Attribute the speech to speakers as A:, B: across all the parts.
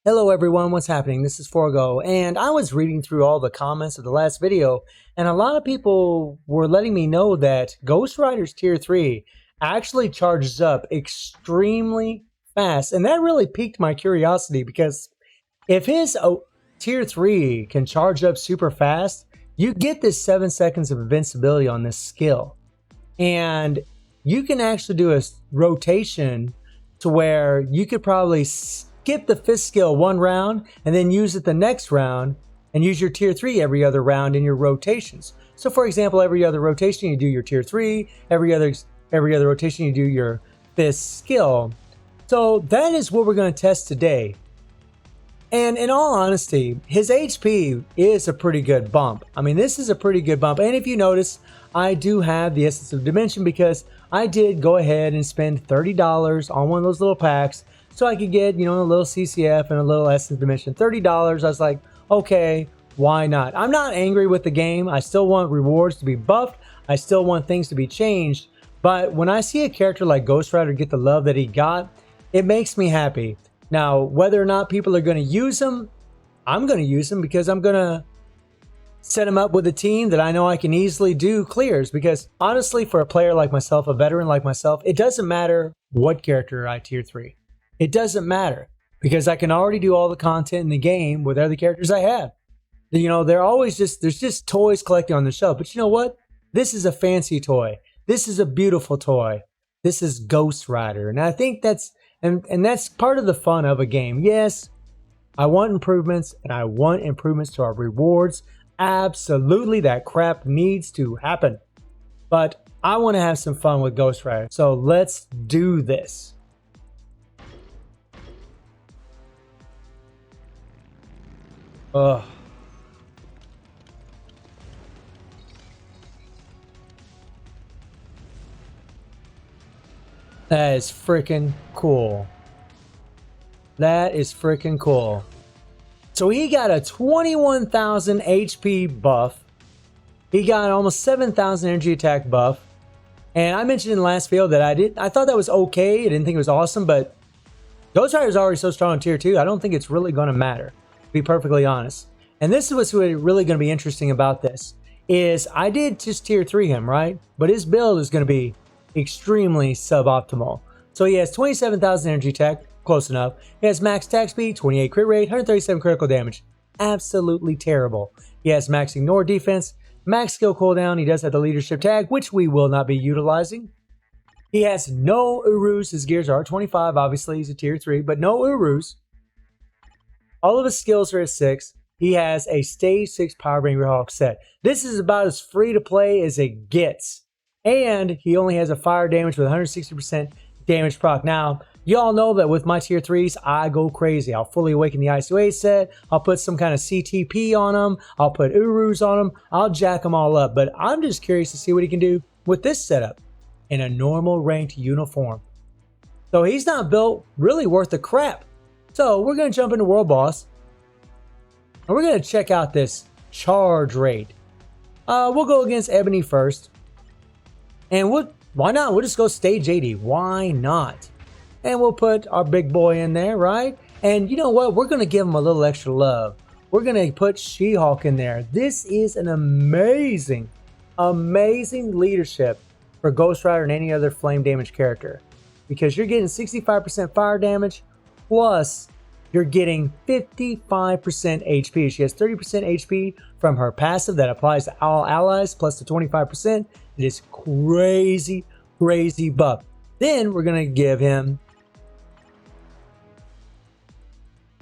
A: Hello everyone, what's happening? This is Forgo, and I was reading through all the comments of the last video, and a lot of people were letting me know that Ghost Rider's Tier 3 actually charges up extremely fast, and that really piqued my curiosity because if his Tier 3 can charge up super fast, you get this 7 seconds of invincibility on this skill, and you can actually do a rotation to where you could probably skip the fifth skill one round and then use it the next round and use your tier 3 every other round in your rotations. So for example, every other rotation you do your tier 3, every other rotation you do your fifth skill. So that is what we're going to test today. And in all honesty, his HP is a pretty good bump. I mean, this is a pretty good bump. And if you notice, I do have the Essence of Dimension because I did go ahead and spend $30 on one of those little packs so I could get, a little CCF and a little Essence of Dimension. $30, I was like, okay, why not? I'm not angry with the game. I still want rewards to be buffed. I still want things to be changed. But when I see a character like Ghost Rider get the love that he got, it makes me happy. Now, whether or not people are going to use him, I'm going to use him because I'm going to set him up with a team that I know I can easily do clears. Because honestly, for a player like myself, a veteran like myself, it doesn't matter what character I tier 3. It doesn't matter because I can already do all the content in the game with other characters I have. They're always there's just toys collecting on the shelf. But you know what? This is a fancy toy. This is a beautiful toy. This is Ghost Rider. And I think that's that's part of the fun of a game. Yes, I want improvements, and I want improvements to our rewards. Absolutely, that crap needs to happen. But I want to have some fun with Ghost Rider. So let's do this. Ugh. That is freaking cool. That is freaking cool. So he got a 21,000 HP buff. He got almost 7,000 energy attack buff. And I mentioned in the last video that I thought that was okay. I didn't think it was awesome, but Ghost Rider is already so strong in tier 2. I don't think it's really going to matter, to be perfectly honest. And this is what's really going to be interesting about this is I did just tier 3 him, right? But his build is going to be extremely suboptimal. So he has 27,000 energy attack, close enough. He has max attack speed, 28 crit rate, 137 critical damage. Absolutely terrible. He has max ignore defense, max skill cooldown. He does have the leadership tag, which we will not be utilizing. He has no Urus. His gears are 25. Obviously, he's a tier 3, but no Urus. All of his skills are at 6. He has a stage 6 Power Ranger Hawk set. This is about as free to play as it gets. And he only has a fire damage with 160% damage proc. Now, y'all know that with my tier 3s, I go crazy. I'll fully awaken the ISOA set. I'll put some kind of CTP on them. I'll put Urus on them. I'll jack them all up. But I'm just curious to see what he can do with this setup in a normal ranked uniform. So he's not built really worth the crap. So we're going to jump into World Boss. And we're going to check out this charge rate. We'll go against Ebony first. And why not? We'll just go stage 80. Why not? And we'll put our big boy in there, right? And you know what? We're going to give him a little extra love. We're going to put She-Hulk in there. This is an amazing, amazing leadership for Ghost Rider and any other flame damage character. Because you're getting 65% fire damage, plus you're getting 55% HP. She has 30% HP from her passive that applies to all allies, plus the 25%. It is crazy, crazy buff. Then we're going to give him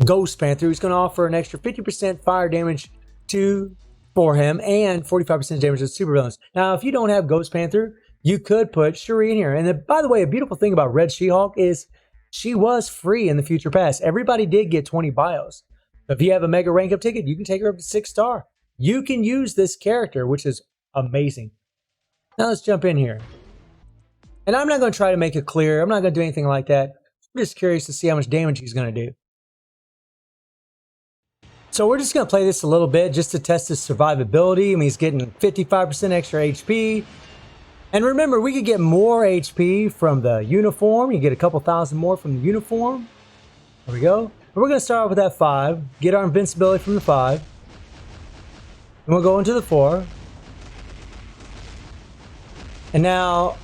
A: Ghost Panther, who's going to offer an extra 50% fire damage for him and 45% damage to supervillains. Now, if you don't have Ghost Panther, you could put Shuri in here. And by the way, a beautiful thing about Red She-Hulk is she was free in the future past. Everybody did get 20 bios. If you have a mega rank up ticket, you can take her up to 6-star. You can use this character, which is amazing. Now let's jump in here. And I'm not going to try to make it clear. I'm not going to do anything like that. I'm just curious to see how much damage he's going to do. So we're just going to play this a little bit just to test his survivability. I mean, he's getting 55% extra HP. And remember, we could get more HP from the uniform. You get a couple thousand more from the uniform. There we go. we're going to start off with that 5. Get our invincibility from the 5. And we'll go into the 4. And now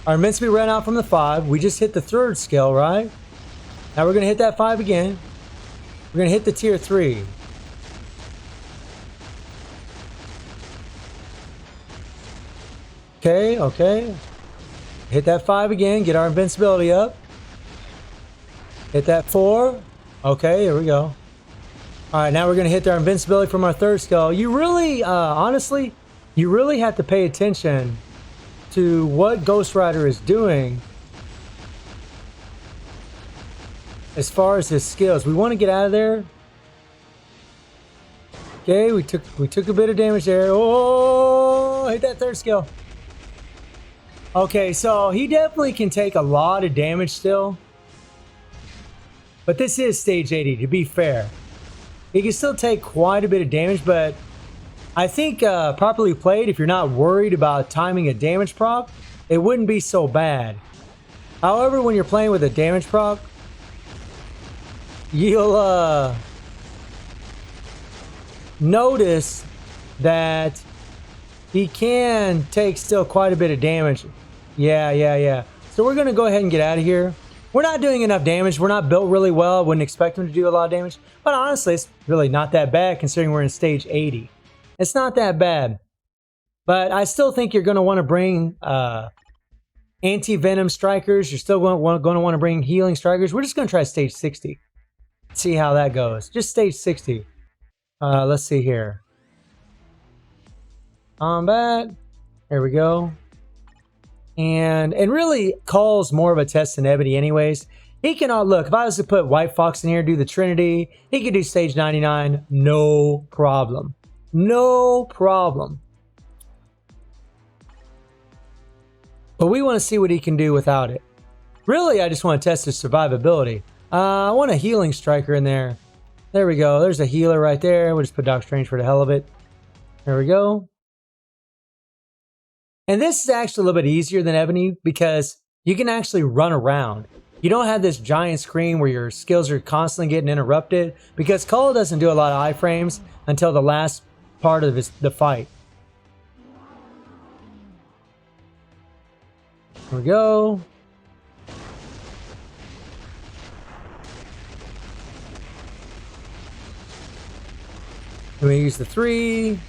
A: our invincibility ran out from the 5. We just hit the 3rd skill, right? Now we're going to hit that 5 again. We're going to hit the tier 3. Okay. Hit that 5 again. Get our invincibility up. Hit that 4. Okay, here we go. Alright, now we're going to hit our invincibility from our 3rd skill. You really, honestly, you really have to pay attention to what Ghost Rider is doing as far as his skills. We want to get out of there. Okay, we took a bit of damage there. Oh, hit that 3rd skill. Okay, so he definitely can take a lot of damage still. But this is stage 80, to be fair. He can still take quite a bit of damage, but I think properly played, if you're not worried about timing a damage proc, it wouldn't be so bad. However, when you're playing with a damage proc, you'll notice that he can take still quite a bit of damage. Yeah. So we're going to go ahead and get out of here. We're not doing enough damage. We're not built really well. Wouldn't expect him to do a lot of damage. But honestly, it's really not that bad considering we're in stage 80. It's not that bad. But I still think you're going to want to bring anti-venom strikers. You're still going to want to bring healing strikers. We're just going to try stage 60. See how that goes. Just stage 60. Let's see here. Combat. There we go. And really, Call's more of a test than Ebony anyways. He cannot look. If I was to put White Fox in here, do the Trinity, he could do stage 99. No problem. No problem. But we want to see what he can do without it. Really, I just want to test his survivability. I want a healing striker in there. There we go. There's a healer right there. We'll just put Doc Strange for the hell of it. There we go. And this is actually a little bit easier than Ebony because you can actually run around. You don't have this giant screen where your skills are constantly getting interrupted because Call doesn't do a lot of iframes until the last part of the fight. There we go. We use the 3.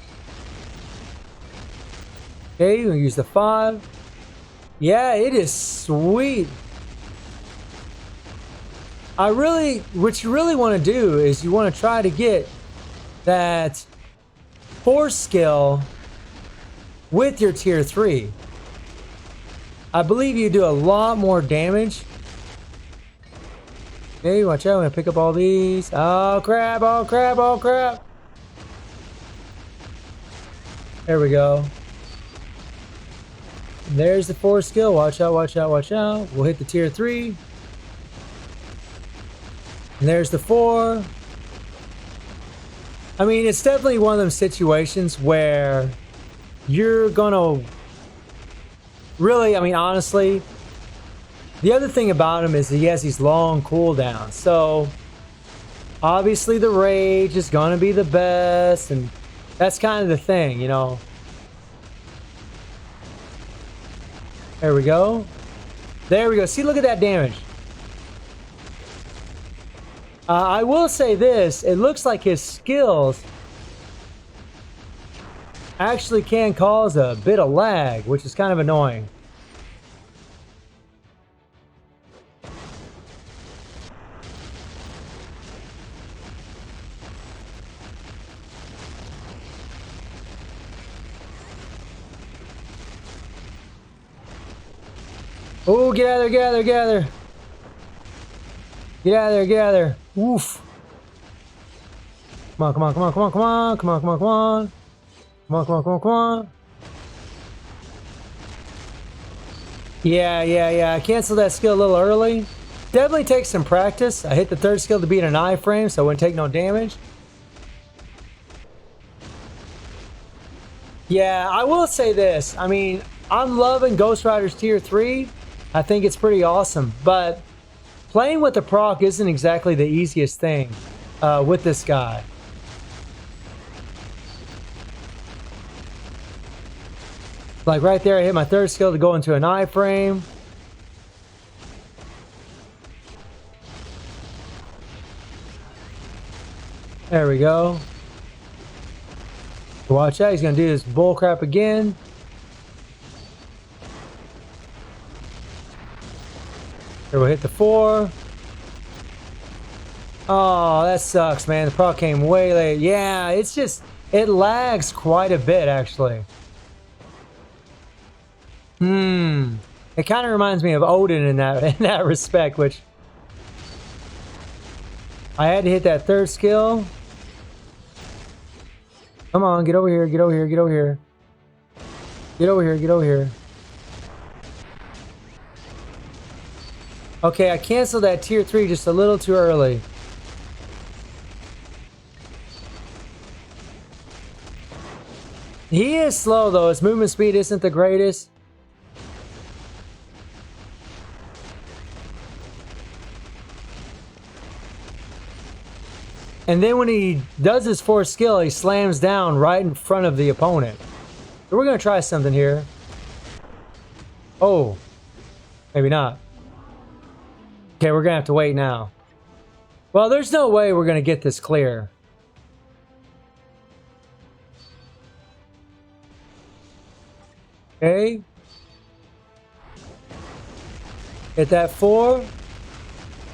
A: Okay, we'll use the 5. Yeah, it is sweet. What you really want to do is you want to try to get that 4 skill with your tier 3. I believe you do a lot more damage. Okay, watch out, I'm gonna pick up all these. Oh crap, oh crap, oh crap. There we go. There's the 4 skill. Watch out, watch out, watch out. We'll hit the tier 3. And there's the 4. I mean, it's definitely one of those situations where you're gonna really, I mean, honestly, the other thing about him is he has these long cooldowns. So obviously the rage is gonna be the best, and that's kind of the thing, you know. There we go. There we go. See, look at that damage. I will say this. It looks like his skills actually can cause a bit of lag, which is kind of annoying. Oh, get out of there, get out of there, get out of there. Get out of there, get out of there. Oof. Come on, come on, come on, come on, come on, come on, come on, come on. Come on, come on, come on, come on. Yeah. I canceled that skill a little early. Definitely takes some practice. I hit the 3rd skill to beat an iframe, so I wouldn't take no damage. Yeah, I will say this. I mean, I'm loving Ghost Rider's tier 3. I think it's pretty awesome, but playing with the proc isn't exactly the easiest thing with this guy. Like right there, I hit my third skill to go into an iframe. There we go. Watch out, he's gonna do this bull crap again. Here we'll hit the 4. Oh, that sucks, man. The proc came way late. Yeah, it's just, it lags quite a bit, actually. It kind of reminds me of Odin in that respect, which I had to hit that third skill. Come on, get over here, get over here, get over here. Get over here, get over here. Okay, I canceled that tier 3 just a little too early. He is slow though, his movement speed isn't the greatest. And then when he does his 4th skill, he slams down right in front of the opponent. So we're going to try something here. Oh, maybe not. Okay, we're going to have to wait now. Well, there's no way we're going to get this clear. Okay. Hit that 4.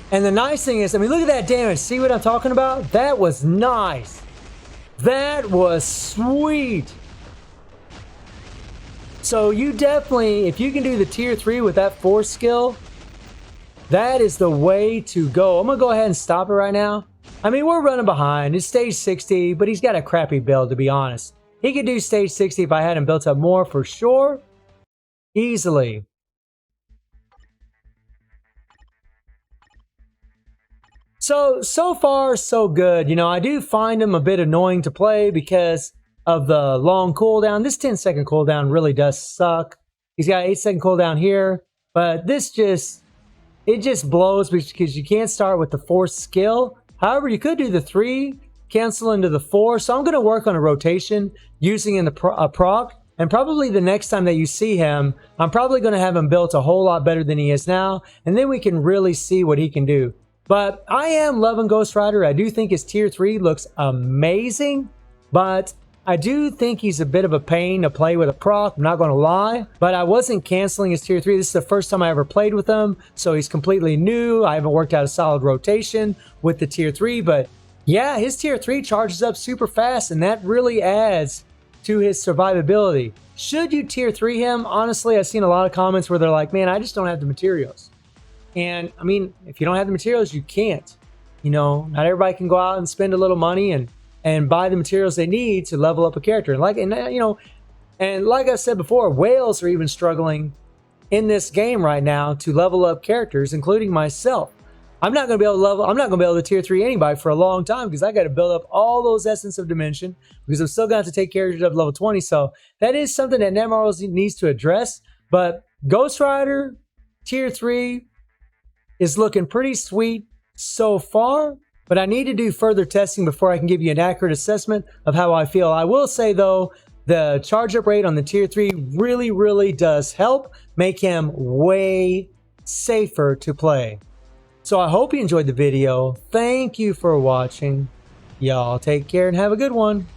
A: And the nice thing is, I mean, look at that damage. See what I'm talking about? That was nice. That was sweet. So you definitely, if you can do the tier 3 with that 4 skill, that is the way to go. I'm going to go ahead and stop it right now. I mean, we're running behind. It's stage 60, but he's got a crappy build, to be honest. He could do stage 60 if I had him built up more for sure. Easily. So far, so good. You know, I do find him a bit annoying to play because of the long cooldown. This 10-second cooldown really does suck. He's got an 8-second cooldown here, but this just, it just blows because you can't start with the 4th skill. However, you could do the 3, cancel into the 4. So I'm going to work on a rotation using in the proc. And probably the next time that you see him, I'm probably going to have him built a whole lot better than he is now. And then we can really see what he can do. But I am loving Ghost Rider. I do think his tier 3 looks amazing. But I do think he's a bit of a pain to play with a proc. I'm not going to lie. But I wasn't canceling his tier 3. This is the first time I ever played with him. So he's completely new. I haven't worked out a solid rotation with the tier 3. But yeah, his tier 3 charges up super fast. And that really adds to his survivability. Should you tier 3 him? Honestly, I've seen a lot of comments where they're like, man, I just don't have the materials. And I mean, if you don't have the materials, you can't. You know, not everybody can go out and spend a little money and buy the materials they need to level up a character. And like I said before, whales are even struggling in this game right now to level up characters, including myself. I'm not going to be able to level. I'm not going to be able to tier 3 anybody for a long time because I got to build up all those Essence of Dimension because I'm still going to have to take characters up level 20. So that is something that Netmarbles needs to address. But Ghost Rider tier 3 is looking pretty sweet so far, but I need to do further testing before I can give you an accurate assessment of how I feel. I will say though, the charge up rate on the tier 3 really, really does help make him way safer to play. So I hope you enjoyed the video. Thank you for watching. Y'all take care and have a good one.